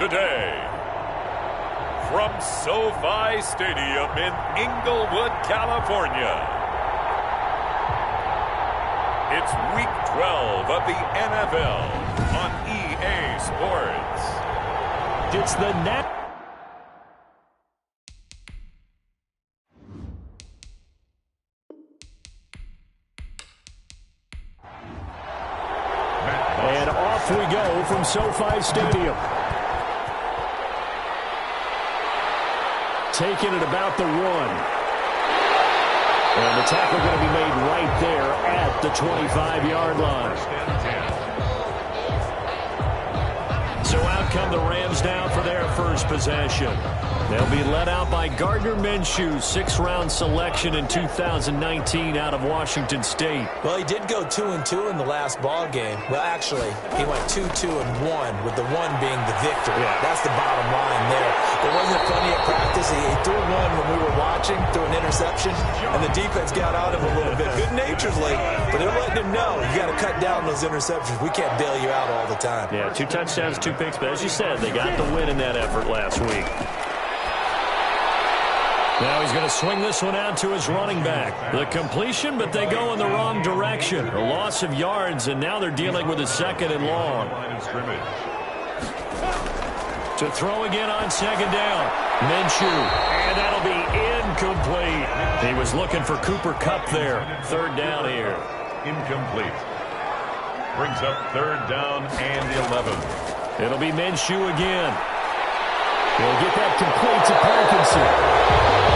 today. From SoFi Stadium in Inglewood, California, it's Week 12 of the NFL on EA Sports. It's the net. And off we go from SoFi Stadium. Taking it about the 1. And the tackle going to be made right there at the 25-yard line. So out come the Rams now for their first possession. They'll be led out by Gardner Minshew, 6th-round selection in 2019 out of Washington State. Well, he did go 2-2 in the last ball game. Well, actually, he went 2-2-1, with the 1 being the victory. Yeah. That's the bottom line there. There wasn't plenty at practice. He threw 1 when we were watching, threw an interception, and the defense got on him a little bit. Good-naturedly, but they're letting him know, you got to cut down those interceptions. We can't bail you out all the time. Yeah, 2 touchdowns, 2 picks, but as you said, they got the win in that effort last week. Now he's going to swing this one out to his running back. The completion, but they go in the wrong direction. A loss of yards, and now they're dealing with a 2nd and long. To throw again on 2nd down. Minshew, and that'll be incomplete. He was looking for Cooper Kupp there. 3rd down here. Incomplete. Brings up 3rd down and 11. It'll be Minshew again. He'll get that complete to Parkinson.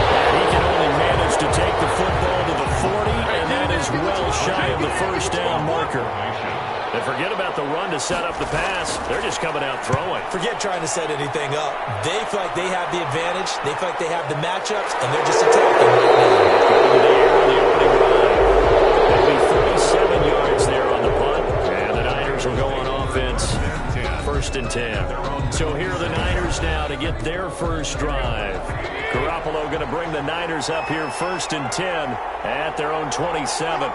And he can only manage to take the football to the 40, and that is well shy of the 1st down marker. And forget about the run to set up the pass. They're just coming out throwing. Forget trying to set anything up. They feel like they have the advantage. They feel like they have the matchups, and they're just attacking right now. Going to the air on the opening run. That'll be 37 yards there on the punt. And the Niners will go on offense. 1st and 10. So here are the Niners now to get their first drive. Garoppolo going to bring the Niners up here 1st and 10 at their own 27.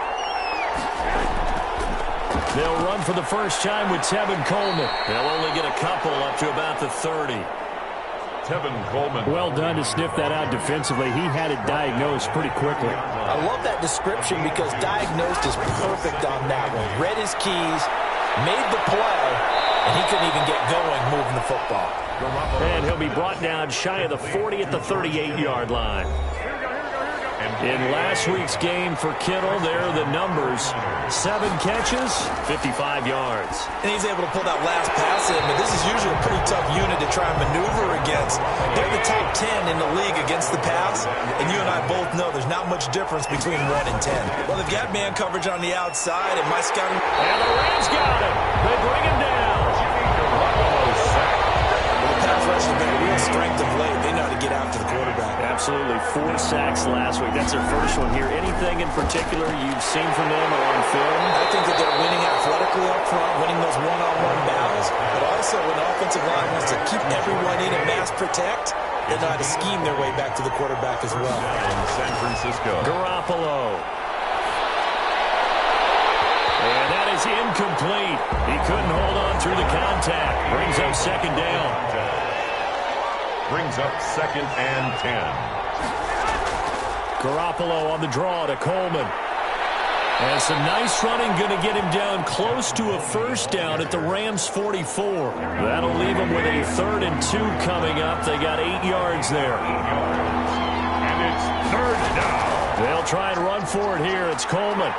They'll run for the first time with Tevin Coleman. They'll only get a couple up to about the 30. Tevin Coleman. Well done to sniff that out defensively. He had it diagnosed pretty quickly. I love that description because diagnosed is perfect on that one. Read his keys, made the play, and he couldn't even get going moving the football. And he'll be brought down shy of the 40 at the 38-yard line. In last week's game for Kittle, there are the numbers. 7 catches, 55 yards. And he's able to pull that last pass in, but this is usually a pretty tough unit to try and maneuver against. They're the top 10 in the league against the pass, and you and I both know there's not much difference between 1 and 10. Well, they've got man coverage on the outside, and my scouting... And the Rams got him. They bring him down. Pass rush has been a real strength of late. They know how to get after the quarterback. Absolutely. 4 sacks last week. That's their first one here. Anything in particular you've seen from them or on film? I think that they're winning athletically up front, winning those one-on-one battles, but also when the offensive line wants to keep everyone in and mass protect, they know how to scheme their way back to the quarterback as well. In San Francisco. Garoppolo. And that is incomplete. He couldn't hold on through the contact. Brings up 2nd down. Brings up 2nd and 10. Garoppolo on the draw to Coleman. And some nice running going to get him down close to a 1st down at the Rams 44. That'll leave him with a 3rd and 2 coming up. They got 8 yards there. And it's 3rd down. They'll try and run for it here. It's Coleman.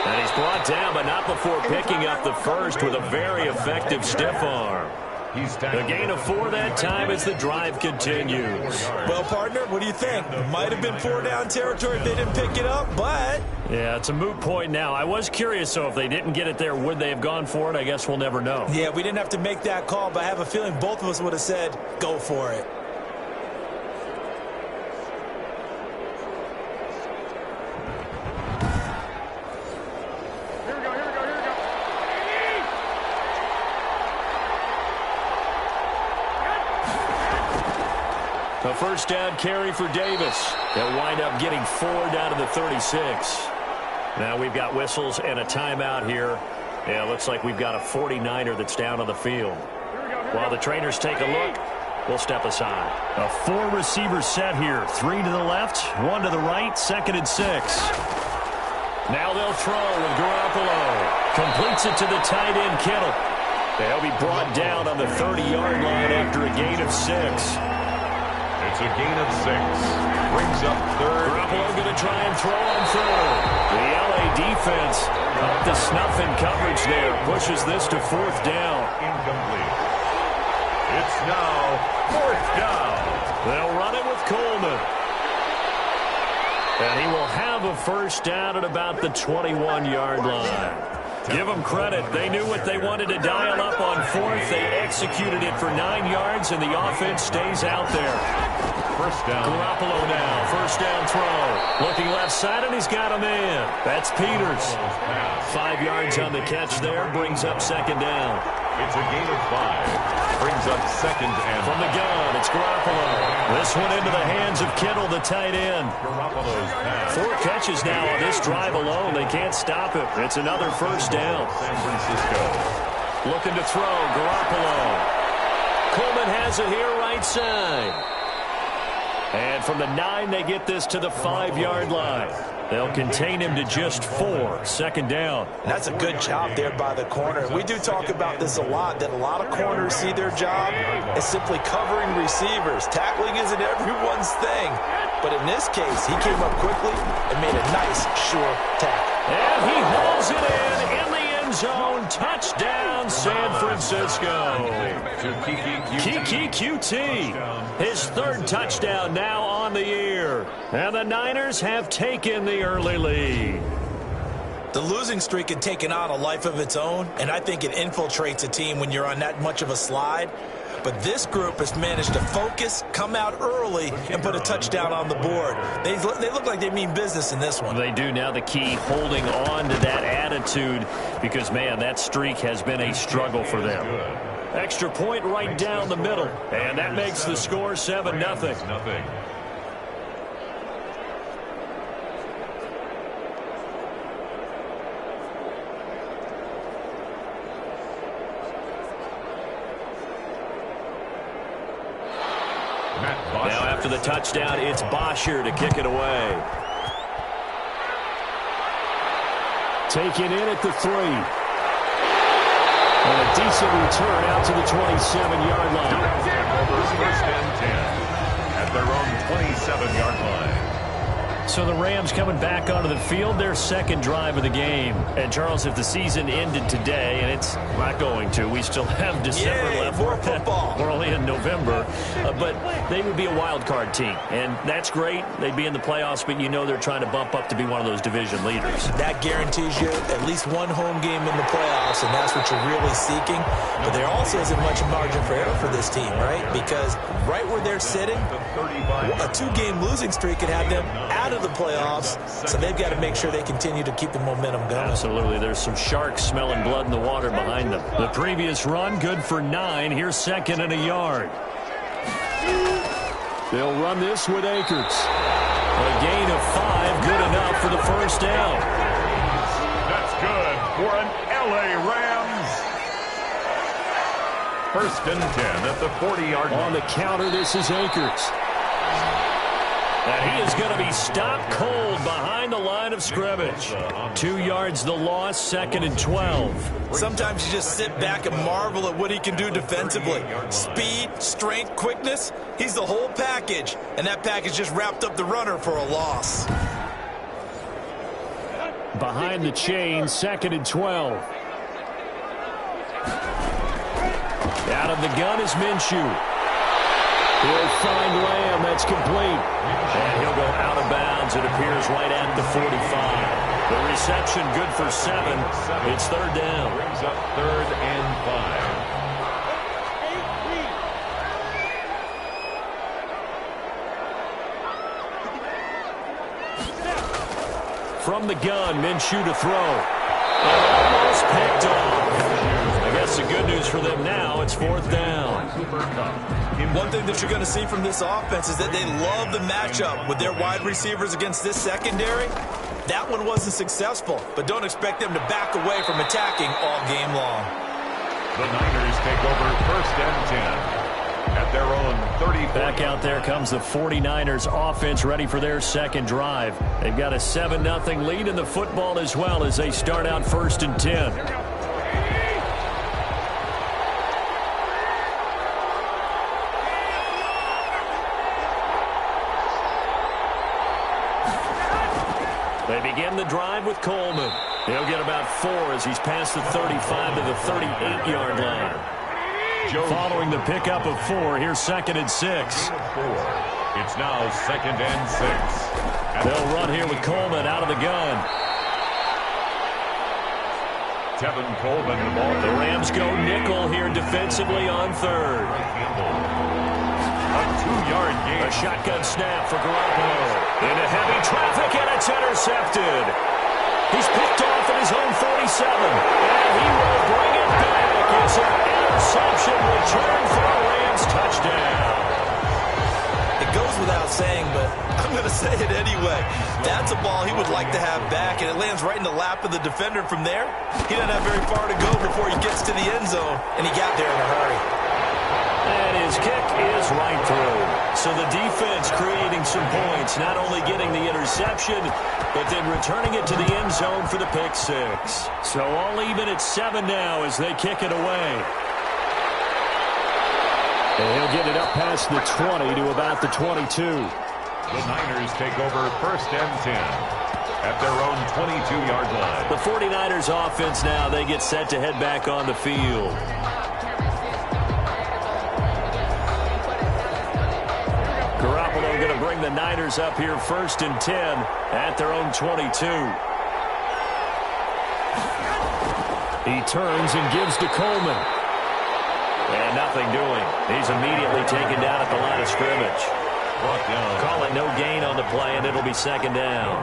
And he's brought down, but not before picking up the 1st with a very effective stiff arm. A gain of 4 that time as the drive continues. Well, partner, what do you think? Might have been 4-down territory if they didn't pick it up, but... Yeah, it's a moot point now. I was curious, so if they didn't get it there, would they have gone for it? I guess we'll never know. Yeah, we didn't have to make that call, but I have a feeling both of us would have said, go for it. A 1st down carry for Davis. They'll wind up getting 4 down to the 36. Now we've got whistles and a timeout here. Yeah, it looks like we've got a 49er that's down on the field. While the trainers take a look, we'll step aside. A 4-receiver set here. 3 to the left, 1 to the right, 2nd and 6. Now they'll throw with Garoppolo. Completes it to the tight end, Kittle. They'll be brought down on the 30-yard line after a gain of 6. It's a gain of 6. Brings up 3rd. Garoppolo going to try and throw on 3rd. The LA defense up to snuff in coverage there. Pushes this to 4th down. Incomplete. It's now 4th down. They'll run it with Coleman. And he will have a 1st down at about the 21-yard line. Give them credit. They knew what they wanted to dial up on 4th. They executed it for 9 yards, and the offense stays out there. 1st down. Garoppolo now. 1st down throw. Looking left side, and he's got him in. That's Peters. 5 yards on the catch there. Brings up 2nd down. It's a gain of 5. Brings up 2nd and... From the gun, it's Garoppolo. This one into the hands of Kittle, the tight end. Garoppolo's pass. 4 catches now on this drive alone. They can't stop it. It's another 1st down. San Francisco. Looking to throw, Garoppolo. Coleman has it here right side. And from the 9, they get this to the 5-yard line. They'll contain him to just 4. 2nd down. That's a good job there by the corner. We do talk about this a lot, that a lot of corners see their job as simply covering receivers. Tackling isn't everyone's thing. But in this case, he came up quickly and made a nice, sure tackle. And he hauls it in the end zone. Touchdown, San Francisco. Kiki QT. His 3rd touchdown now on the year. And the Niners have taken the early lead. The losing streak had taken on a life of its own, and I think it infiltrates a team when you're on that much of a slide. But this group has managed to focus, come out early, and put a touchdown on the board. They look like they mean business in this one. They do. Now the key, holding on to that attitude, because, man, that streak has been a struggle for them. Extra point right down the middle, and that makes the score 7-0. Now after the touchdown, it's Bosher to kick it away. Taken in at the 3. And a decent return out to the 27-yard line. 1st and 10 at their own 27-yard line. So the Rams coming back onto the field, their 2nd drive of the game. And, Charles, if the season ended today, and it's not going to, we still have December left. More football. We're only in November. But they would be a wild card team. And that's great. They'd be in the playoffs, but you know they're trying to bump up to be one of those division leaders. That guarantees you at least one home game in the playoffs, and that's what you're really seeking. But there also isn't much margin for error for this team, right? Because right where they're sitting, a 2-game losing streak could have them out of the playoffs, so they've got to make sure they continue to keep the momentum going. Absolutely. There's some sharks smelling blood in the water behind them. The previous run, good for 9. Here's 2nd and a yard. They'll run this with Akers. A gain of 5, good enough for the 1st down. That's good for an LA Rams. 1st and 10 at the 40-yard line. On the counter, this is Akers. And he is going to be stopped cold behind the line of scrimmage. 2 yards the loss, 2nd and 12. Sometimes you just sit back and marvel at what he can do defensively. Speed, strength, quickness, he's the whole package. And that package just wrapped up the runner for a loss. Behind the chain, 2nd and 12. Out of the gun is Minshew. He'll find Lamb. That's complete. And he'll go out of bounds. It appears right at the 45. The reception good for 7. It's 3rd down. Brings up 3rd and 5. From the gun, Minshew to throw. And almost picked off. I guess the good news for them now, it's 4th down. One thing that you're going to see from this offense is that they love the matchup with their wide receivers against this secondary. That one wasn't successful, but don't expect them to back away from attacking all game long. The Niners take over 1st and 10. At their own 30. Back out there comes the 49ers offense ready for their second drive. They've got a 7-0 lead in the football as well as they start out 1st and 10. They begin the drive with Coleman. He'll get about 4 as he's past the 35 to the 38-yard line. Following the pickup of 4, here's 2nd and 6. It's now 2nd and 6. They'll run here with Coleman out of the gun. Tevin Coleman, the ball. The Rams go nickel here defensively on 3rd. A 2-yard gain. A shotgun snap for Garoppolo. Into heavy traffic, and it's intercepted. He's picked off at his own 47, and he will bring it back. It's an interception return for a Rams touchdown. It goes without saying, but I'm going to say it anyway. That's a ball he would like to have back, and it lands right in the lap of the defender from there. He doesn't have very far to go before he gets to the end zone, and he got there in a hurry. And his kick is right through. So the defense creating some points, not only getting the interception, but then returning it to the end zone for the pick 6. So all even at 7 now as they kick it away. And he'll get it up past the 20 to about the 22. The Niners take over 1st and 10 at their own 22-yard line. The 49ers offense now, they get set to head back on the field. Garoppolo going to bring the Niners up here 1st and 10 at their own 22. He turns and gives to Coleman. And nothing doing. He's immediately taken down at the line of scrimmage. Call it no gain on the play, and it'll be 2nd down.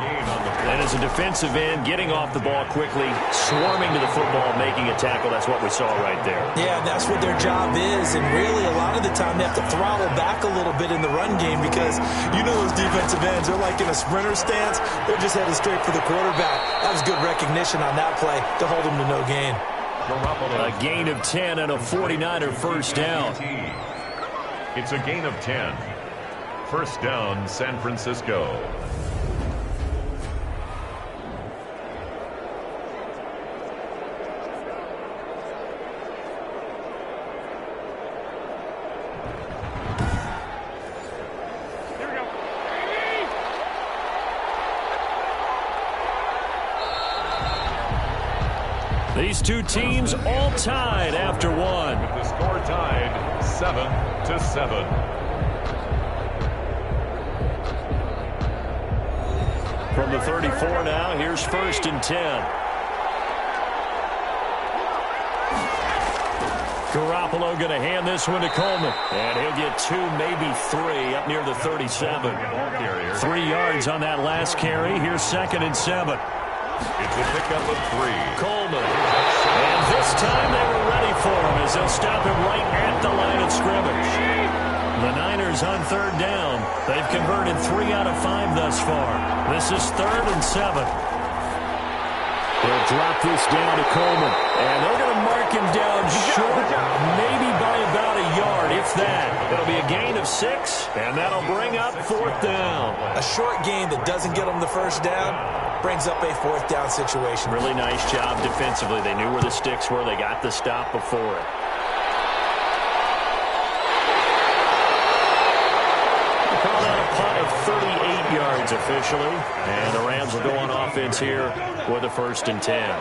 And as a defensive end, getting off the ball quickly, swarming to the football, making a tackle. That's what we saw right there. Yeah, that's what their job is. And really, a lot of the time, they have to throttle back a little bit in the run game because you know those defensive ends, they're like in a sprinter stance. They're just headed straight for the quarterback. That was good recognition on that play to hold him to no gain. A gain of 10 and a 49er 1st down. It's a gain of 10. 1st down, San Francisco. Here we go. These two teams all tied after 1. The score tied 7-7. From the 34 now, here's 1st and 10. Garoppolo going to hand this one to Coleman. And he'll get 2, maybe 3 up near the 37. 3 yards on that last carry. Here's 2nd and 7. It's a pickup of 3. Coleman. And this time they were ready for him as they'll stop him right at the line of scrimmage. The Niners on 3rd down. They've converted 3 out of 5 thus far. This is 3rd and 7. They'll drop this down to Coleman. And they're going to mark him down short, maybe by about a yard, if that. It'll be a gain of 6, and that'll bring up 4th down. A short gain that doesn't get them the 1st down brings up a 4th down situation. Really nice job defensively. They knew where the sticks were. They got the stop before it. Punt of 38 yards officially. And the Rams will go on offense here with a 1st and 10.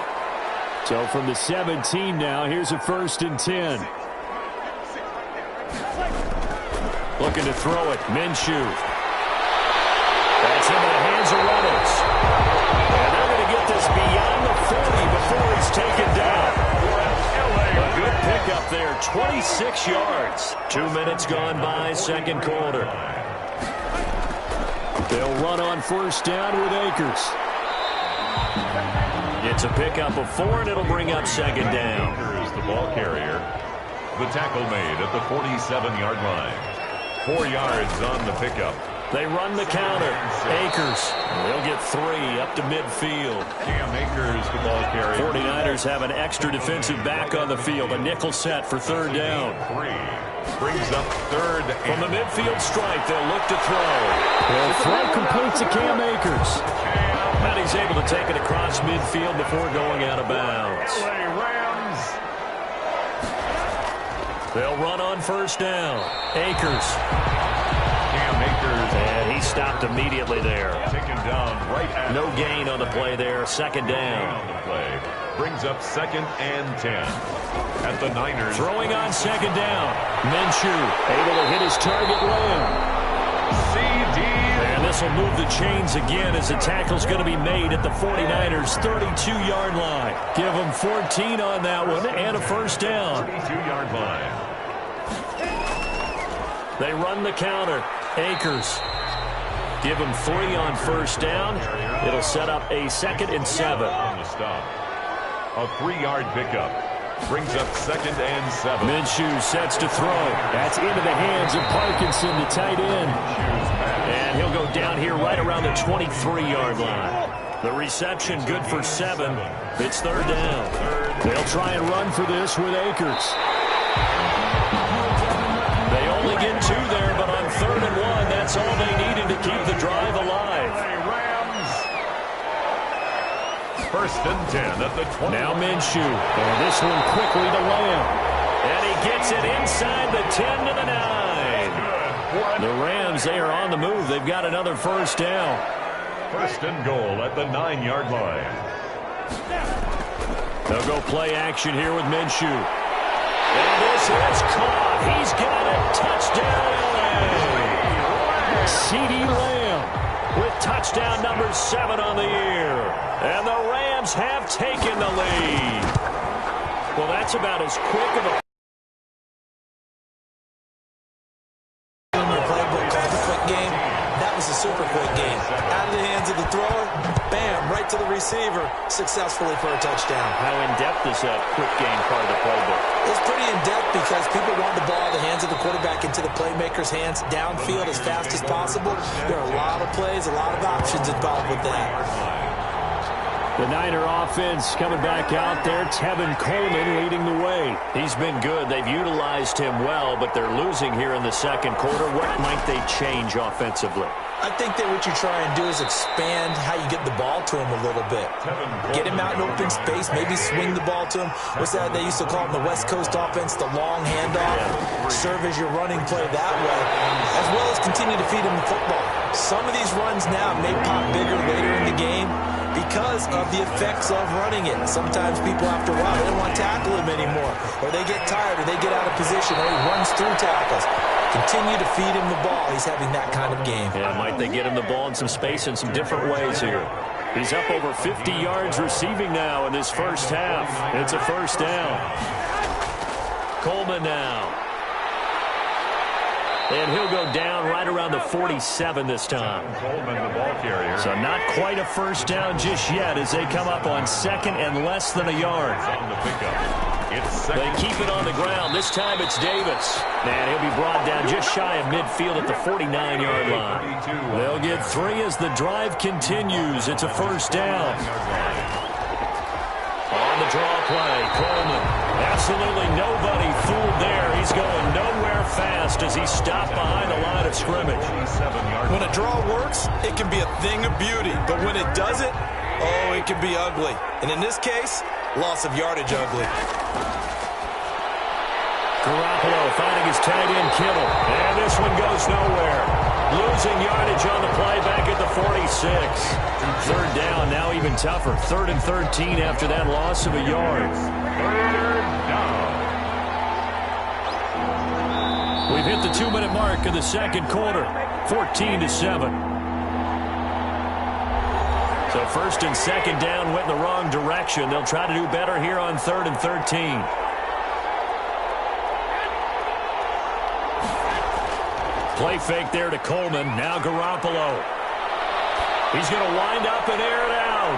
So from the 17 now, here's a 1st and 10. Looking to throw it. Minshew. That's into the hands of Reynolds. And they're going to get this beyond the 40 before he's taken down. A good pickup there. 26 yards. 2 minutes gone by, 2nd quarter. They'll run on 1st down with Akers. It's a pickup of 4, and it'll bring up 2nd down. Akers, the ball carrier. The tackle made at the 47-yard line. 4 yards on the pickup. They run the counter. Akers. They'll get 3 up to midfield. Akers, the ball carrier. 49ers have an extra defensive back on the field. A nickel set for 3rd down. 3 brings up 3rd. From the midfield stripe, they'll look to throw. The throw completes to Cam Akers. And he's able to take it across midfield before going out of bounds. They'll run on 1st down. Akers. Cam Akers. And he stopped immediately there. Taken down right at no gain on the play there. 2nd down. On the play. Brings up 2nd and 10. At the Niners. Throwing on 2nd down. Minshew able to hit his target Lamb. And this will move the chains again as the tackle's going to be made at the 49ers' 32-yard line. Give them 14 on that one and a 1st down. 32-yard line. They run the counter. Akers. Give them 3 on 1st down. It'll set up a 2nd and 7. On the stop. A 3-yard pickup. Brings up 2nd and 7. Minshew sets to throw. That's into the hands of Parkinson, the tight end. And he'll go down here right around the 23-yard line. The reception good for 7. It's 3rd down. They'll try and run for this with Akers. They only get 2 there, but on 3rd and 1, that's all they needed to keep the drive alive. 1st and 10 at the 20. Now Minshew. And this one quickly to Lamb. And he gets it inside the 10 to the 9. The Rams, they are on the move. They've got another 1st down. 1st and goal at the 9-yard line. They'll go play action here with Minshew. And this is caught. He's got it. Touchdown, LA. CeeDee Lamb with touchdown number 7 on the year. And the Rams have taken the lead. Well, that's about as quick of a... In your playbook called the quick game, that was a super quick game. Out of the hands of the thrower, bam, right to the receiver, successfully for a touchdown. How in-depth is that quick game part of the playbook? It's pretty in-depth because people want the ball out of the hands of the quarterback into the playmaker's hands downfield as fast as possible. There are a lot of plays, a lot of options involved with that. The Niner offense coming back out there. Tevin Coleman leading the way. He's been good. They've utilized him well, but they're losing here in the 2nd quarter. What might they change offensively? I think that what you try and do is expand how you get the ball to him a little bit. Get him out in open space, maybe swing the ball to him. What's that they used to call it in the West Coast offense, the long handoff? Serve as your running play that way, as well as continue to feed him the football. Some of these runs now may pop bigger later in the game because of the effects of running it. Sometimes people, after a while, they don't want to tackle him anymore, or they get tired, or they get out of position, or he runs through tackles. Continue to feed him the ball. He's having that kind of game. Yeah, might they get him the ball in some space in some different ways here. He's up over 50 yards receiving now in this 1st half. It's a 1st down. Coleman now. And he'll go down right around the 47 this time. Coleman, the ball carrier. So not quite a 1st down just yet as they come up on 2nd and less than a yard. On the pickup. They keep it on the ground. This time it's Davis. And he'll be brought down just shy of midfield at the 49-yard line. They'll get 3 as the drive continues. It's a 1st down. On the draw play, Coleman. Absolutely nobody fooled there. He's going nowhere fast as he stopped behind the line of scrimmage. When a draw works, it can be a thing of beauty. But when it doesn't, oh, it can be ugly. And in this case, loss of yardage ugly. Garoppolo finding his tight end Kittle. And this one goes nowhere. Losing yardage on the play back at the 46. 3rd down, now even tougher. 3rd and 13 after that loss of a yard. 3rd down. We've hit the 2-minute mark of the 2nd quarter. 14-7. So 1st and 2nd down went in the wrong direction. They'll try to do better here on 3rd and 13. Play fake there to Coleman. Now Garoppolo. He's going to wind up and air it out.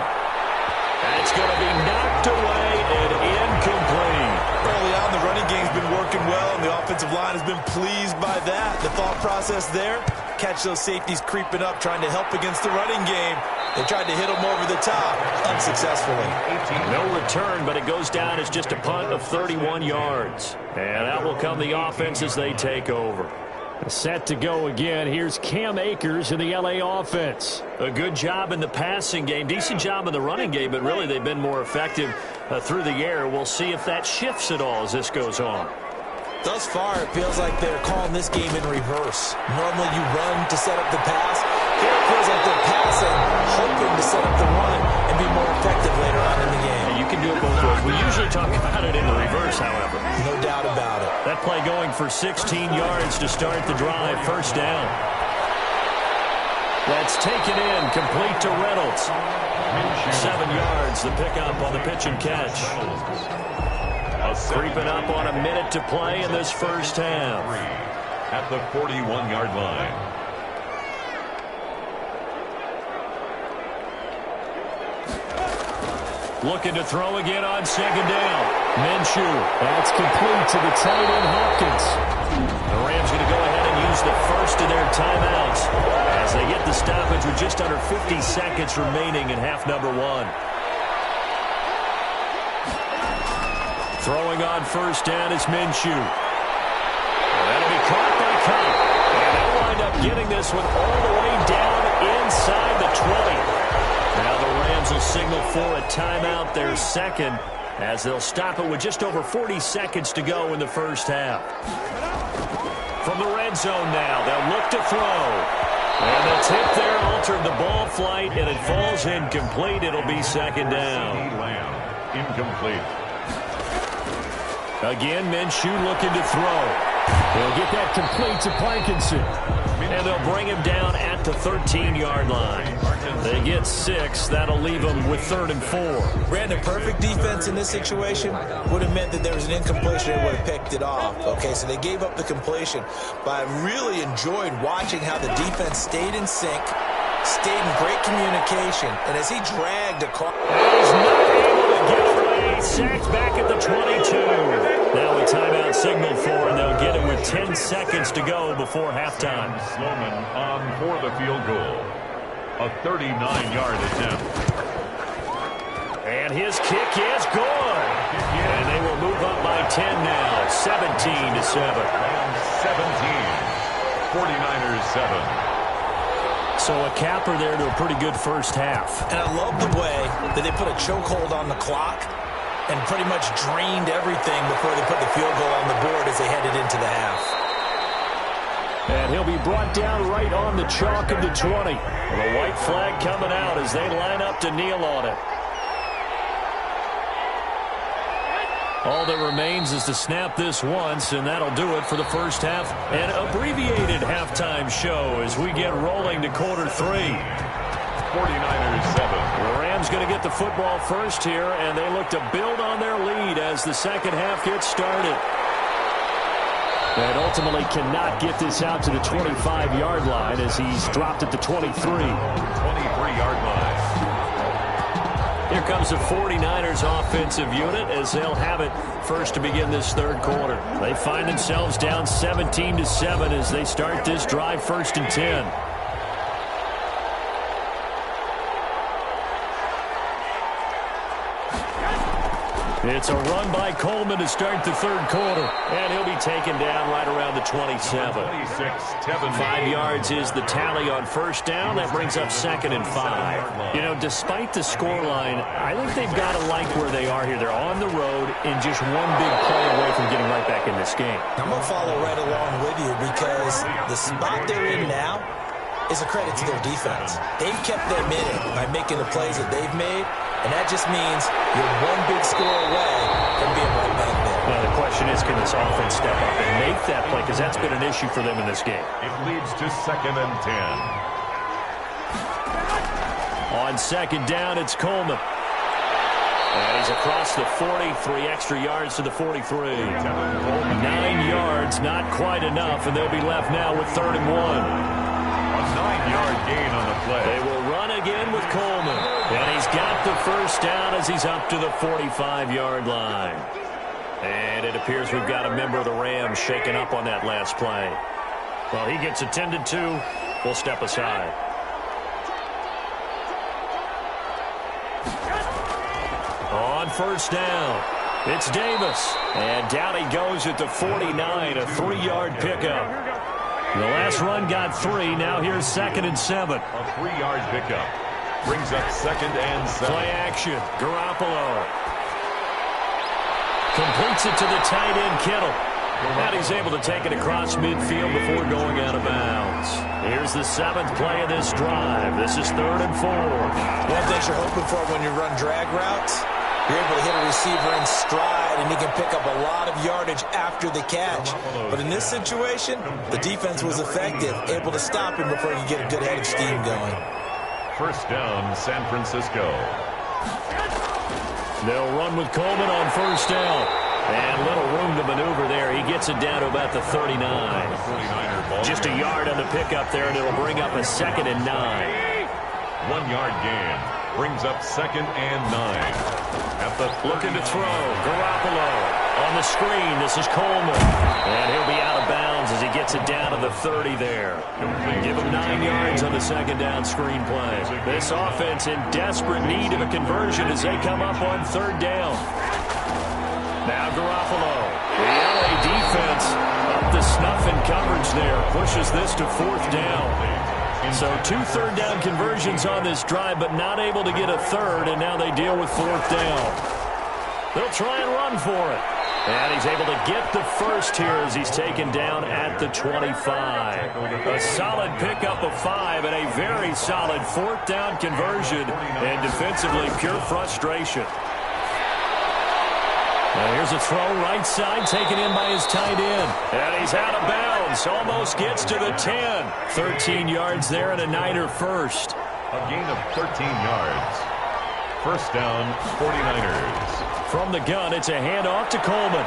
That's going to be knocked away and incomplete. Early on, the running game's been working well, and the offensive line has been pleased by that. The thought process there, catch those safeties creeping up, trying to help against the running game. They tried to hit them over the top, unsuccessfully. No return, but it goes down as just a punt of 31 yards. And out will come the offense as they take over. Set to go again. Here's Cam Akers in the L.A. offense. A good job in the passing game. Decent job in the running game, but really they've been more effective through the air. We'll see if that shifts at all as this goes on. Thus far, it feels like they're calling this game in reverse. Normally you run to set up the pass. Here it feels like they're passing, hoping to set up the run and be more effective later on in the game. You can do it both ways. We usually talk about it in the reverse, however. No doubt about it. That play going for 16 yards to start the drive. First down. That's taken in, complete to Reynolds. 7 yards, the pickup on the pitch and catch. Creeping up on a minute to play in this first half. At the 41-yard line. Looking to throw again on second down. Minshew. That's complete to the tight end, Hopkins. The Rams going to go ahead and use the first of their timeouts as they get the stoppage with just under 50 seconds remaining in half number one. Throwing on first down is Minshew. That'll be caught by Cobb. And they'll wind up getting this one all the way down inside the 20. Now the Rams will signal for a timeout, their second, as they'll stop it with just over 40 seconds to go in the first half. From the red zone now, they'll look to throw. And the tip there altered the ball flight, and it falls incomplete. It'll be second down. Incomplete. Again, Minshew looking to throw. They'll get that complete to Parkinson. And they'll bring him down at the 13-yard line. They get 6. That'll leave them with 3rd and 4. Brandon, perfect defense in this situation would have meant that there was an incompletion. They would have picked it off. Okay, so they gave up the completion. But I really enjoyed watching how the defense stayed in sync, stayed in great communication, and as he dragged across. He's not able to get away. Sacked back at the 22. Now a timeout signal for, and they'll get it with 10 seconds to go before halftime. Sloman on for the field goal. A 39-yard attempt. And his kick is good. And they will move up by 10 now. 17-7. 17. 49ers 7. So a capper there to a pretty good first half. And I love the way that they put a chokehold on the clock and pretty much drained everything before they put the field goal on the board as they headed into the half. And he'll be brought down right on the chalk of the 20. The white flag coming out as they line up to kneel on it. All that remains is to snap this once, and that'll do it for the first half. An abbreviated halftime show as we get rolling to quarter 3. 49ers 7. The Rams going to get the football first here, and they look to build on their lead as the second half gets started. And ultimately cannot get this out to the 25-yard line as he's dropped at the 23. 23-yard line. Here comes the 49ers offensive unit as they'll have it first to begin this third quarter. They find themselves down 17-7 as they start this drive, 1st and 10. It's a run by Coleman to start the third quarter. And he'll be taken down right around the 27. 5 yards is the tally on first down. That brings up 2nd and 5. You know, despite the scoreline, I think they've got to like where they are here. They're on the road and just one big play away from getting right back in this game. I'm going to follow right along with you because the spot they're in now is a credit to their defense. They've kept them in it by making the plays that they've made, and that just means you're one big score away from being right back there. Now the question is, can this offense step up and make that play? Because that's been an issue for them in this game. It leads to 2nd and 10. On second down, it's Coleman. And he's across the 40, 3 extra yards to the 43. 9 yards, not quite enough, and they'll be left now with 3rd and 1. A 9-yard gain on the play. They will run again with Coleman. And he's got the first down as he's up to the 45-yard line. And it appears we've got a member of the Rams shaken up on that last play. Well, he gets attended to will step aside. On first down, it's Davis. And down he goes at the 49, a 3-yard pickup. The last run got 3. Now here's 2nd and 7. A 3-yard pickup. Brings up 2nd and 7. Play action. Garoppolo completes it to the tight end, Kittle. And he's able to take it across midfield before going out of bounds. Here's the 7th play of this drive. This is 3rd and 4. One thing you're hoping for when you run drag routes, you're able to hit a receiver in stride, and he can pick up a lot of yardage after the catch. But in this situation, the defense was effective, able to stop him before he could get a good head of steam going. First down, San Francisco. They'll run with Coleman on first down. And little room to maneuver there. He gets it down to about the 39. Just a yard on the pickup there, and it'll bring up a 2nd and 9. 1-yard gain. Brings up 2nd and 9. Looking to throw. Garoppolo on the screen. This is Coleman. And he'll be out of bounds as he gets it down to the 30 there. Give him 9 yards on the 2nd down screen play. This offense in desperate need of a conversion as they come up on 3rd down. Now Garoppolo. The LA defense up the snuff in coverage there. Pushes this to 4th down. So 2 3rd down conversions on this drive, but not able to get a 3rd, and now they deal with 4th down. They'll try and run for it. And he's able to get the first here as he's taken down at the 25. A solid pickup of 5 and a very solid 4th down conversion, and defensively pure frustration. Now here's a throw right side taken in by his tight end. And he's out of bounds. Almost gets to the 10. 13 yards there and a Niner first. A gain of 13 yards. First down, 49ers. From the gun, it's a handoff to Coleman.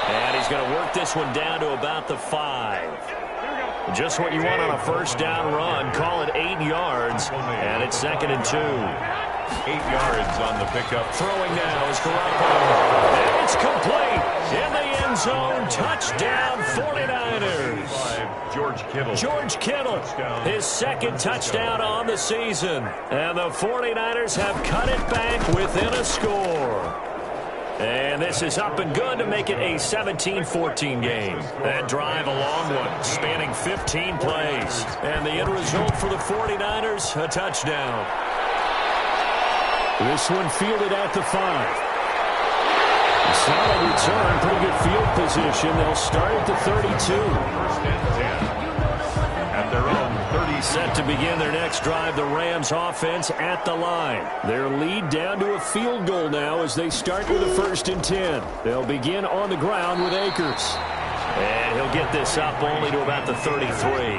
And he's going to work this one down to about the 5. Just what you want on a first down run. Call it 8 yards. And it's 2nd and 2. 8 yards on the pickup. Throwing now is Garoppolo. And it's complete. In the end zone. Touchdown 49ers. George Kittle. His 2nd touchdown on the season. And the 49ers have cut it back within a score. And this is up and good to make it a 17-14 game. That drive, a long one, spanning 15 plays. And the end result for the 49ers, a touchdown. This one fielded at the 5. Solid return, pretty good field position. They'll start at the 32. First and 10. At their own 30. Set to begin their next drive, the Rams offense at the line. Their lead down to a field goal now as they start with a 1st and 10. They'll begin on the ground with Akers. And he'll get this up only to about the 33.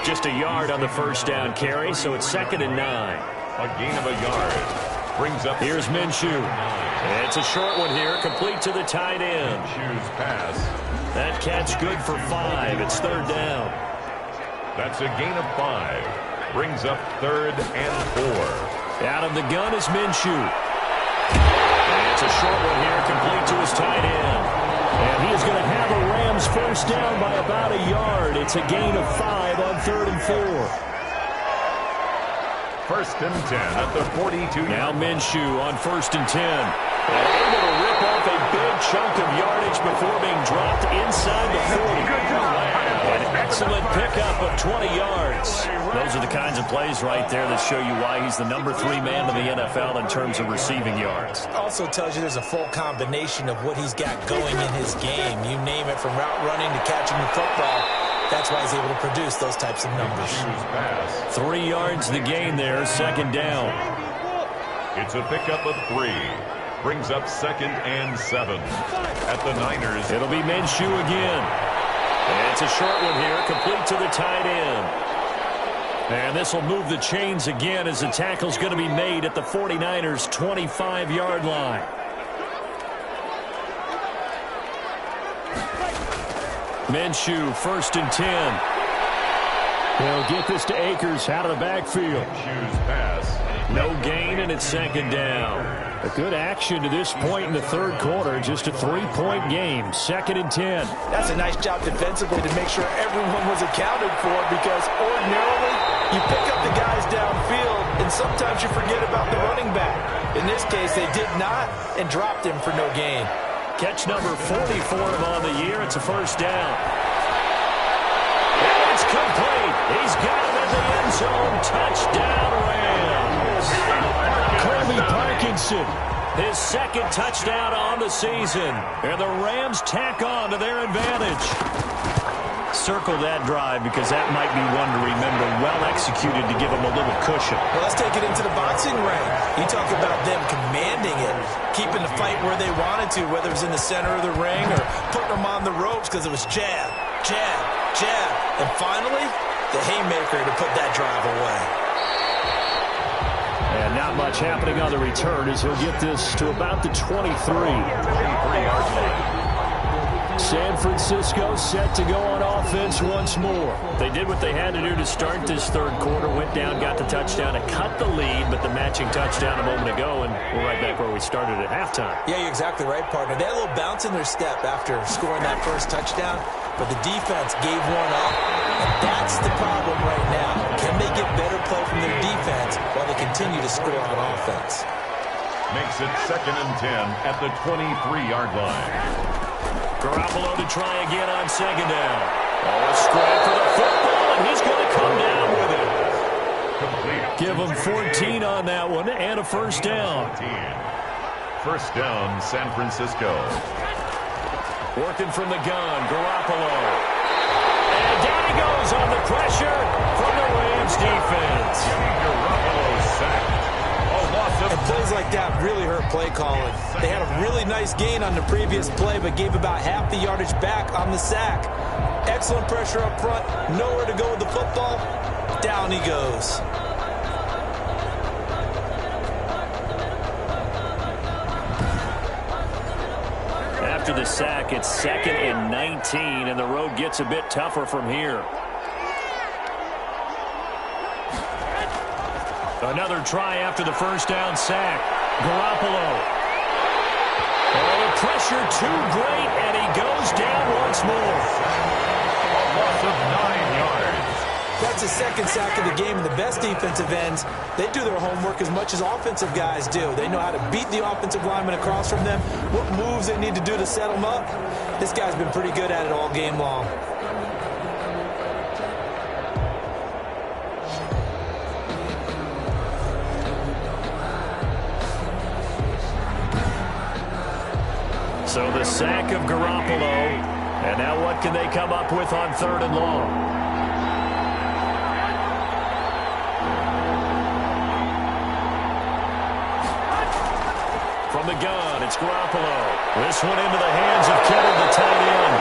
Just a yard on the first down carry, so it's 2nd and 9. A gain of a yard. Brings up. Here's Minshew. It's a short one here, complete to the tight end. Minshew's pass. That catch good for 5. It's 3rd down. That's a gain of 5. Brings up 3rd and 4. Out of the gun is Minshew. And it's a short one here, complete to his tight end. And he is going to have a Rams first down by about a yard. It's a gain of 5 on 3rd and 4. First and 10 at the 42. Now Minshew on 1st and 10. And able to rip off a big chunk of yardage before being dropped inside the 40. An excellent pickup of 20 yards. Those are the kinds of plays right there that show you why he's the number 3 man in the NFL in terms of receiving yards. Also tells you there's a full combination of what he's got going in his game. You name it, from route running to catching the football. That's why he's able to produce those types of numbers. 3 yards the gain there, 2nd down. It's a pickup of 3. Brings up 2nd and 7. At the Niners. It'll be Minshew again. And it's a short one here, complete to the tight end. And this will move the chains again as the tackle's going to be made at the 49ers' 25-yard line. Minshew, 1st and 10. They'll get this to Akers out of the backfield. Minshew's pass. No gain, and it's 2nd down. A good action to this point in the third quarter. Just a 3-point game. 2nd and 10. That's a nice job defensively to make sure everyone was accounted for, because ordinarily you pick up the guys downfield and sometimes you forget about the running back. In this case, they did not and dropped him for no gain. Catch number 40 for him on the year. It's a first down. And it's complete. He's got it in the end zone. Touchdown, Rams. Kirby Parkinson. His 2nd touchdown on the season. And the Rams tack on to their advantage. Circle that drive, because that might be one to remember. Well executed to give them a little cushion. Well, let's take it into the boxing ring. You talk about them commanding it, keeping the fight where they wanted to, whether it was in the center of the ring or putting them on the ropes, because it was jab, jab, jab. And finally, the haymaker to put that drive away. And not much happening on the return as he'll get this to about the 23. San Francisco set to go on offense once more. They did what they had to do to start this third quarter. Went down, got the touchdown to cut the lead, but the matching touchdown a moment ago, and we're right back where we started at halftime. Yeah, you're exactly right, partner. They had a little bounce in their step after scoring that first touchdown, but the defense gave one up, and that's the problem right now. Can they get better play from their defense while they continue to score on offense? Makes it 2nd and 10 at the 23-yard line. Garoppolo to try again on 2nd down. Oh, a scrap for the football, and he's going to come down with it. Complete. Give him 14 on that one, and a first down. 14. First down, San Francisco. Working from the gun, Garoppolo. And down he goes on the pressure from the Rams defense. Garoppolo sacked. And plays like that really hurt play calling. They had a really nice gain on the previous play, but gave about half the yardage back on the sack. Excellent pressure up front. Nowhere to go with the football. Down he goes. After the sack, it's 2nd and 19, and the road gets a bit tougher from here. Another try after the first down sack. Garoppolo. Oh, the pressure too great, and he goes down once more. A loss of 9 yards. That's his 2nd sack of the game, and the best defensive ends, they do their homework as much as offensive guys do. They know how to beat the offensive lineman across from them, what moves they need to do to set them up. This guy's been pretty good at it all game long. So the sack of Garoppolo, and now what can they come up with on 3rd and long? From the gun, it's Garoppolo. This one into the hands of Kittle, the tight end.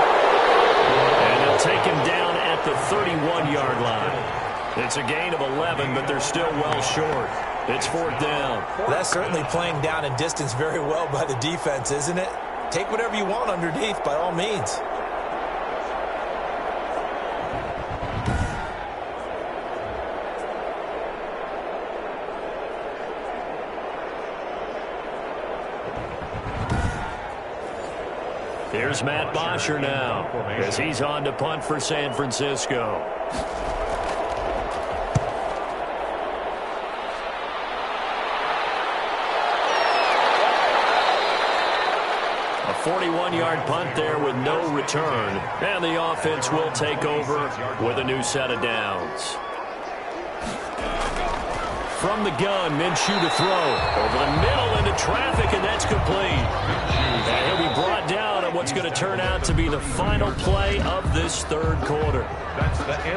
And they'll take him down at the 31-yard line. It's a gain of 11, but they're still well short. It's 4th down. Well, that's certainly playing down in distance very well by the defense, isn't it? Take whatever you want underneath, by all means. Here's Matt Bosher now, as he's on to punt for San Francisco. A 41-yard punt there with no return. And the offense will take over with a new set of downs. From the gun, Minshew to throw. Over the middle into traffic, and that's complete. And he'll be brought down on what's going to turn out to be the final play of this third quarter.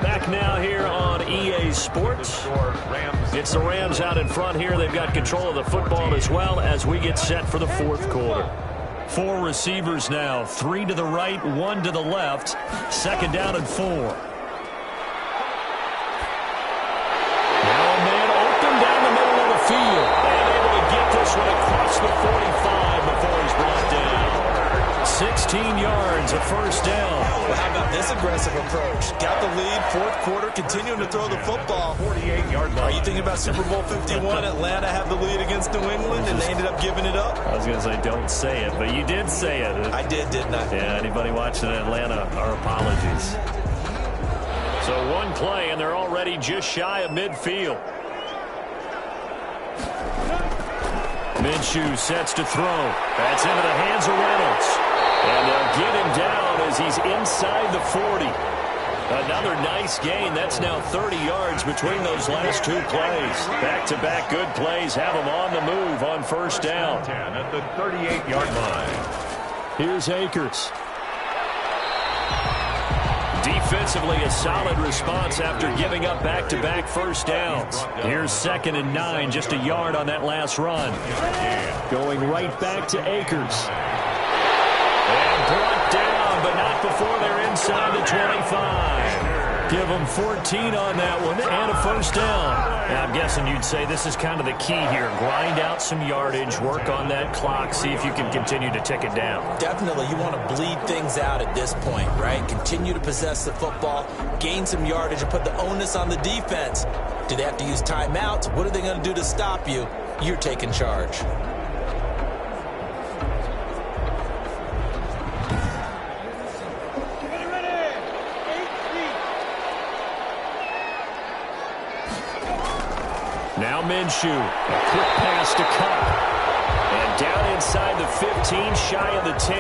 Back now here on EA Sports. It's the Rams out in front here. They've got control of the football as well as we get set for the fourth quarter. 4 receivers now, 3 to the right, 1 to the left. 2nd down and 4. Now a man open down the middle of the field. And able to get this one across the 45 before he's brought down. 16 yards, a first down. Well, how about this aggressive approach. Got the lead, fourth quarter, continuing to throw the football. 48-yard line. Are you thinking about Super Bowl 51? Atlanta have the lead against New England, and they ended up giving it up? I was going to say, don't say it, but you did say it. I didn't I? Yeah, anybody watching Atlanta, our apologies. So one play, and they're already just shy of midfield. Minshew sets to throw. That's into the hands of Reynolds. And they'll get him down as he's inside the 40. Another nice gain. That's now 30 yards between those last two plays. Back-to-back good plays have him on the move on first down. 10 at the 38-yard line. Here's Akers. Defensively, a solid response after giving up back-to-back first downs. Here's 2nd and 9, just a yard on that last run. Going right back to Akers. And brought down, but not before they're inside the 25. Give them 14 on that one and a first down. Now, I'm guessing you'd say this is kind of the key here. Grind out some yardage, work on that clock, see if you can continue to tick it down. Definitely, you want to bleed things out at this point, right? Continue to possess the football, gain some yardage, and put the onus on the defense. Do they have to use timeouts? What are they going to do to stop you? You're taking charge. Now Minshew, a quick pass to Cup. And down inside the 15, shy of the 10.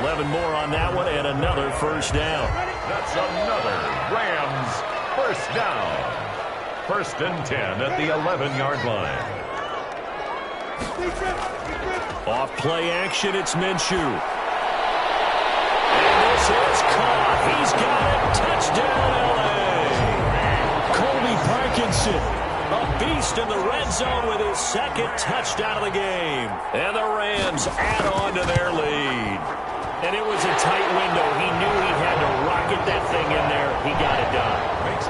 11 more on that one, and another first down. That's another Rams first down. 1st and 10 at the 11-yard line. Off play action, it's Minshew. And this is caught. He's got it. Touchdown, L.A. Colby Parkinson. A beast in the red zone with his 2nd touchdown of the game. And the Rams add on to their lead. And it was a tight window. He knew he had to rocket that thing in there. He got it done.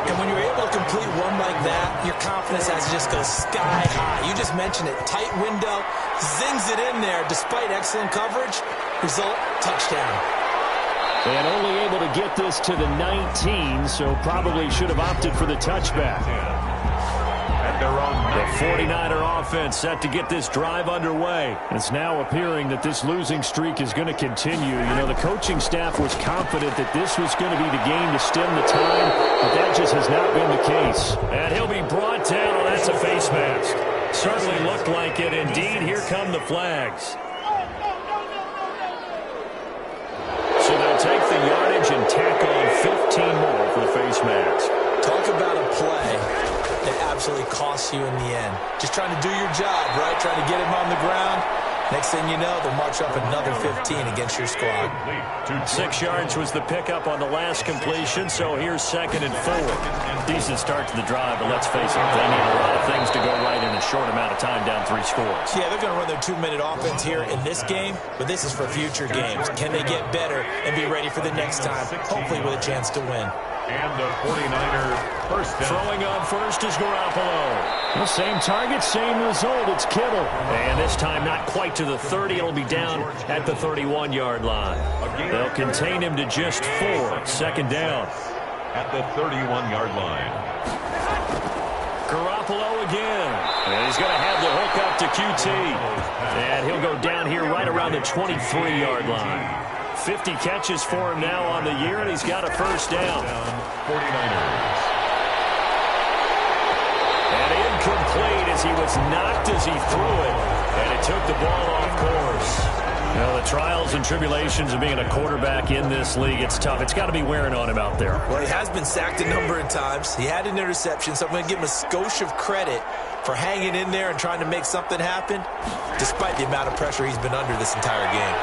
And when you're able to complete one like that, your confidence has to just go sky high. You just mentioned it. Tight window, zings it in there despite excellent coverage. Result, touchdown. And only able to get this to the 19, so probably should have opted for the touchback. The 49er offense set to get this drive underway. It's now appearing that this losing streak is going to continue. You know, the coaching staff was confident that this was going to be the game to stem the tide, but that just has not been the case. And he'll be brought down. Oh, that's a face mask. Certainly looked like it. Indeed, here come the flags. So they'll take the yardage and tack on 15 more for the face mask. Talk about a play that absolutely costs you in the end. Just trying to do your job, right? Trying to get him on the ground. Next thing you know, they'll march up another 15 against your squad. 6 yards was the pickup on the last completion, so here's 2nd and 4. Decent start to the drive, but let's face it, they need a lot of things to go right in a short amount of time, down 3 scores. Yeah, they're going to run their 2-minute offense here in this game, but this is for future games. Can they get better and be ready for the next time, hopefully with a chance to win? And the 49er first down. Throwing on first is Garoppolo. The same target, same result. It's Kittle. And this time not quite to the 30. It'll be down at the 31-yard line. They'll contain him to just 4. 2nd down. At the 31-yard line. Garoppolo again. And he's going to have the hook up to QT. And he'll go down here right around the 23-yard line. 50 catches for him now on the year, and he's got a first down. 49ers. And incomplete as he was knocked as he threw it. And it took the ball off course. Well, the trials and tribulations of being a quarterback in this league, it's tough. It's got to be wearing on him out there. Well, he has been sacked a number of times. He had an interception, so I'm going to give him a skosh of credit for hanging in there and trying to make something happen, despite the amount of pressure he's been under this entire game.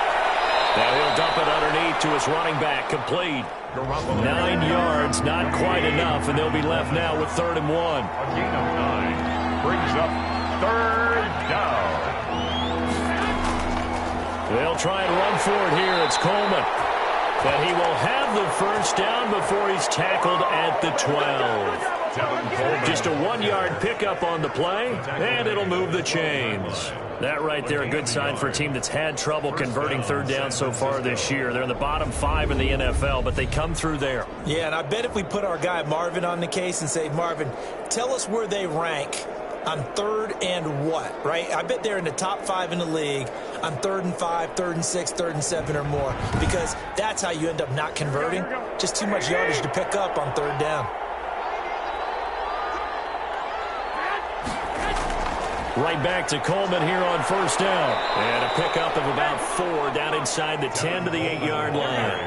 Now he'll dump it underneath to his running back, complete. 9 yards, not quite enough, and they'll be left now with 3rd and 1. A gain of 9 brings up 3rd down. They'll try and run for it here. It's Coleman. But he will have the first down before he's tackled at the 12. Just a 1-yard pickup on the play, and it'll move the chains. That right there, a good sign for a team that's had trouble converting third down so far this year. They're in the bottom 5 in the NFL, but they come through there. Yeah, and I bet if we put our guy Marvin on the case and say, Marvin, tell us where they rank on 3rd and what, right? I bet they're in the top 5 in the league on 3rd and 5, 3rd and 6, 3rd and 7 or more, because that's how you end up not converting. Just too much yardage to pick up on 3rd down. Right back to Coleman here on 1st down. And a pickup of about 4 down inside the 10 to the 8-yard line.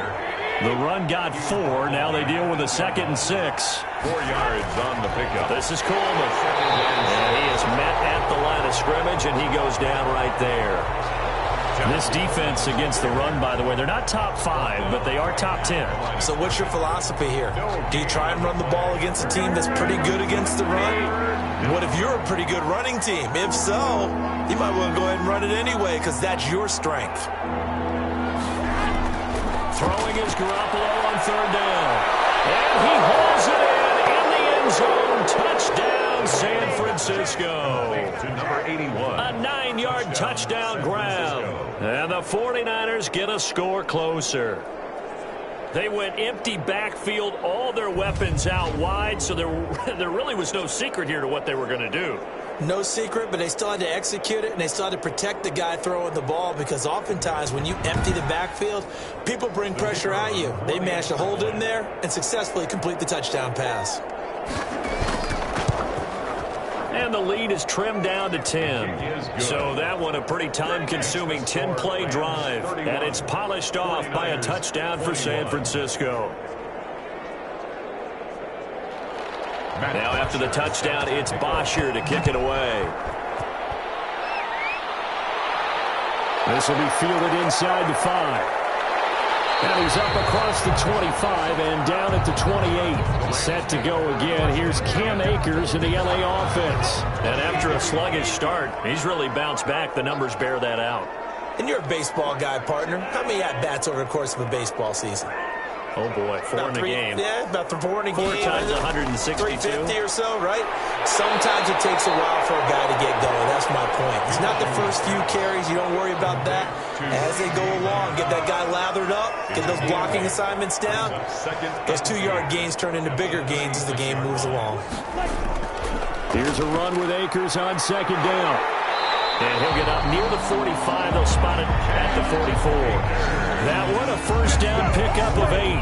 The run got 4. Now they deal with a 2nd and 6. 4 yards on the pickup. This is Coleman. And he is met at the line of scrimmage, and he goes down right there. This defense against the run, by the way, they're not top 5, but they are top 10. So what's your philosophy here? Do you try and run the ball against a team that's pretty good against the run? What if you're a pretty good running team? If so, you might want to go ahead and run it anyway, because that's your strength. Throwing is Garoppolo on 3rd down. And he hauls it in the end zone. Touchdown, San Francisco. To number 81. A 9-yard touchdown grab. And the 49ers get a score closer. They went empty backfield, all their weapons out wide, so there really was no secret here to what they were going to do. No secret, but they still had to execute it, and they still had to protect the guy throwing the ball, because oftentimes when you empty the backfield, people bring pressure at you. They managed to hold in there and successfully complete the touchdown pass. And the lead is trimmed down to 10. So that one a pretty time-consuming 10-play drive. And it's polished off by a touchdown for San Francisco. Now after the touchdown, it's Bosher to kick it away. This will be fielded inside the 5. And he's up across the 25 and down at the 28. Set to go again. Here's Cam Akers in the LA offense. And after a sluggish start, he's really bounced back. The numbers bear that out. And you're a baseball guy, partner. How many at-bats over the course of a baseball season? Oh, boy, 4 in a game. Yeah, about 4 in a game. 4 times 162. 350 or so, right? Sometimes it takes a while for a guy to get going. That's my point. It's not the first few carries. You don't worry about that. As they go along, get that guy lathered up, get those blocking assignments down. Those 2-yard gains turn into bigger gains as the game moves along. Here's a run with Akers on 2nd down. And he'll get up near the 45. They'll spot it at the 44. That one a 1st down pickup of 8.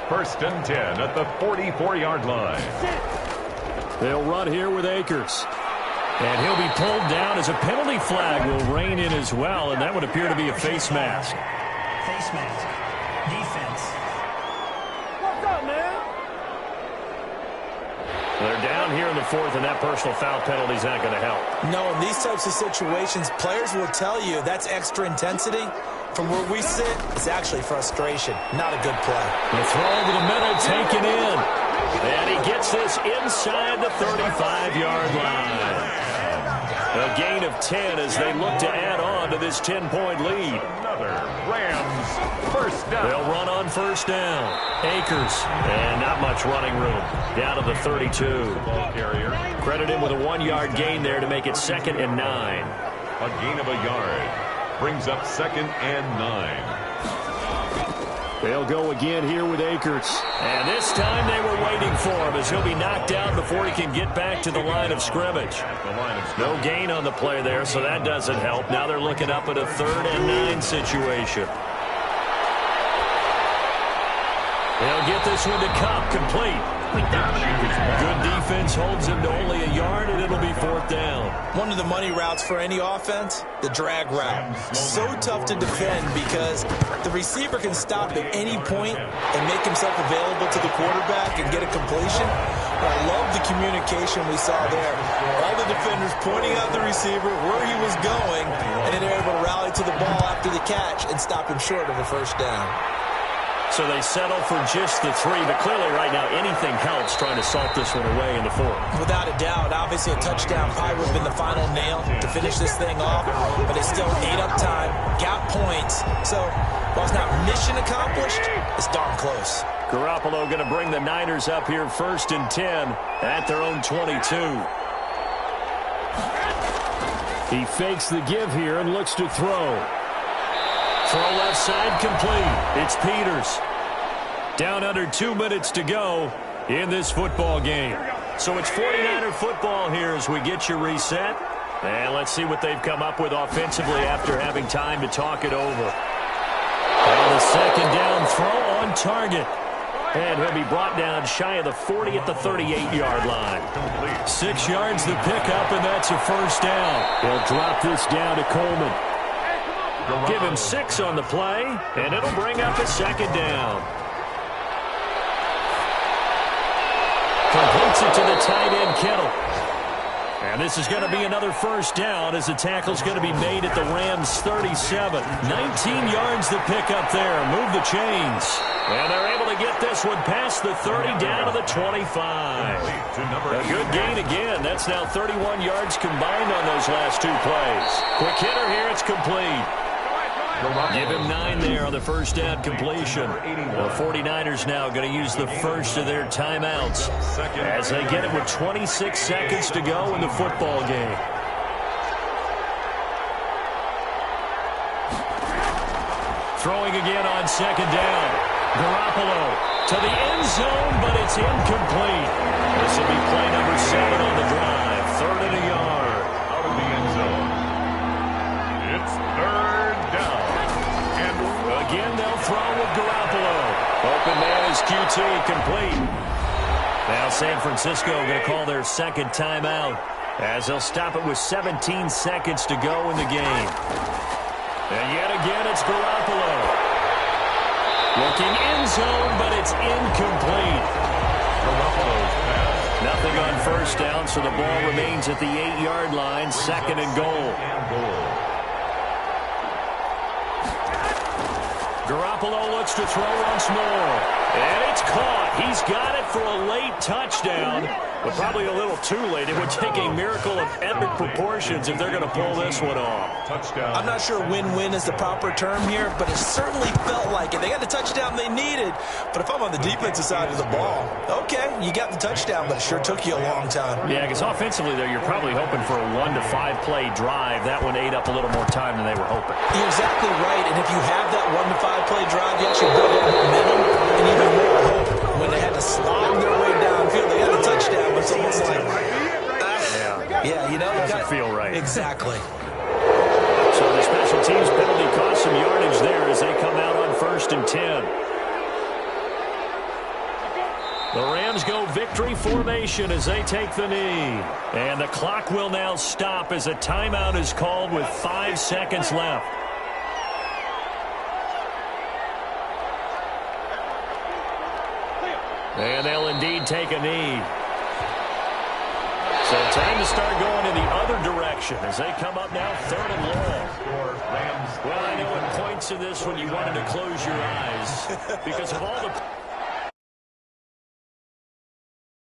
1st and 10 at the 44-yard line. They'll run here with Akers. And he'll be pulled down as a penalty flag will rein in as well, and that would appear to be a face mask. Face mask. Defense. What's up, man? They're down here in the 4th, and that personal foul penalty is not going to help. No, in these types of situations, players will tell you that's extra intensity. From where we sit, it's actually frustration. Not a good play. The throw over the middle taken in. And he gets this inside the 35-yard line. A gain of 10 as they look to add on to this 10-point lead. Another Rams 1st down. They'll run on 1st down. Akers. And not much running room. Down to the 32. Ball carrier. Credit him with a 1-yard gain there to make it 2nd and 9. A gain of a yard. Brings up 2nd and 9. They'll go again here with Akers. And this time they were waiting for him as he'll be knocked down before he can get back to the line of scrimmage. No gain on the play there, so that doesn't help. Now they're looking up at a 3rd and 9 situation. They'll get this one to Cup, complete. Good defense holds him to only a yard, and it'll be 4th down. One of the money routes for any offense, the drag route. So tough to defend because the receiver can stop at any point and make himself available to the quarterback and get a completion. I love the communication we saw there. All the defenders pointing out the receiver where he was going, and then they're able to rally to the ball after the catch and stop him short of a 1st down. So they settle for just the 3, but clearly right now anything helps trying to salt this one away in the 4th. Without a doubt, obviously a touchdown probably would have been the final nail to finish this thing off, but they still ate up time, got points. So while it's not mission accomplished, it's darn close. Garoppolo going to bring the Niners up here 1st and 10 at their own 22. He fakes the give here and looks to throw. Throw left side complete. It's Peters. Down under 2 minutes to go in this football game. So it's 49er football here as we get you reset. And let's see what they've come up with offensively after having time to talk it over. And the second down throw on target. And he'll be brought down shy of the 40 at the 38-yard line. 6 yards the pickup, and that's a first down. He'll drop this down to Coleman. Give him 6 on the play, and it'll bring up a second down. Completes it to the tight end, Kittle. And this is going to be another first down as the tackle's going to be made at the Rams' 37. 19 yards the pickup there. Move the chains. And they're able to get this one past the 30 down to the 25. A good gain again. That's now 31 yards combined on those last 2 plays. Quick hitter here. It's complete. Give him 9 there on the first down completion. The 49ers now going to use the first of their timeouts as they get it with 26 seconds to go in the football game. Throwing again on second down. Garoppolo to the end zone, but it's incomplete. This will be play number 7 on the drive. 3rd and a yard. Out of the end zone. It's 3rd down. Again, they'll throw with Garoppolo. Open man is QT, complete. Now San Francisco going to call their second timeout as they'll stop it with 17 seconds to go in the game. And yet again, it's Garoppolo. Looking end zone, but it's incomplete. Garoppolo's pass. Nothing on first down, so the ball remains at the 8-yard line, 2nd and goal. Garoppolo looks to throw once more. And it's caught. He's got it for a late touchdown. But probably a little too late. It would take a miracle of epic proportions if they're going to pull this one off. Touchdown. I'm not sure win-win is the proper term here, but it certainly felt like it. They got the touchdown they needed. But if I'm on the defensive side of the ball, okay, you got the touchdown, but it sure took you a long time. Yeah, because offensively, though, you're probably hoping for a 1 to 5 play drive. That one ate up a little more time than they were hoping. You're exactly right, and if you have that 1 to 5 play drive, you actually build up momentum and even more hope. When they had to slog their way downfield, they got a touchdown, but it's almost like, yeah, you know, doesn't feel right. Exactly. So the special teams penalty cost some yardage there as they come out on 1st and 10. The Rams go victory formation as they take the knee. And the clock will now stop as a timeout is called with 5 seconds left. And they'll indeed take a knee. So time to start going in the other direction as they come up now 3rd and long. Well, I know at points in this when you wanted to close your eyes because of all the...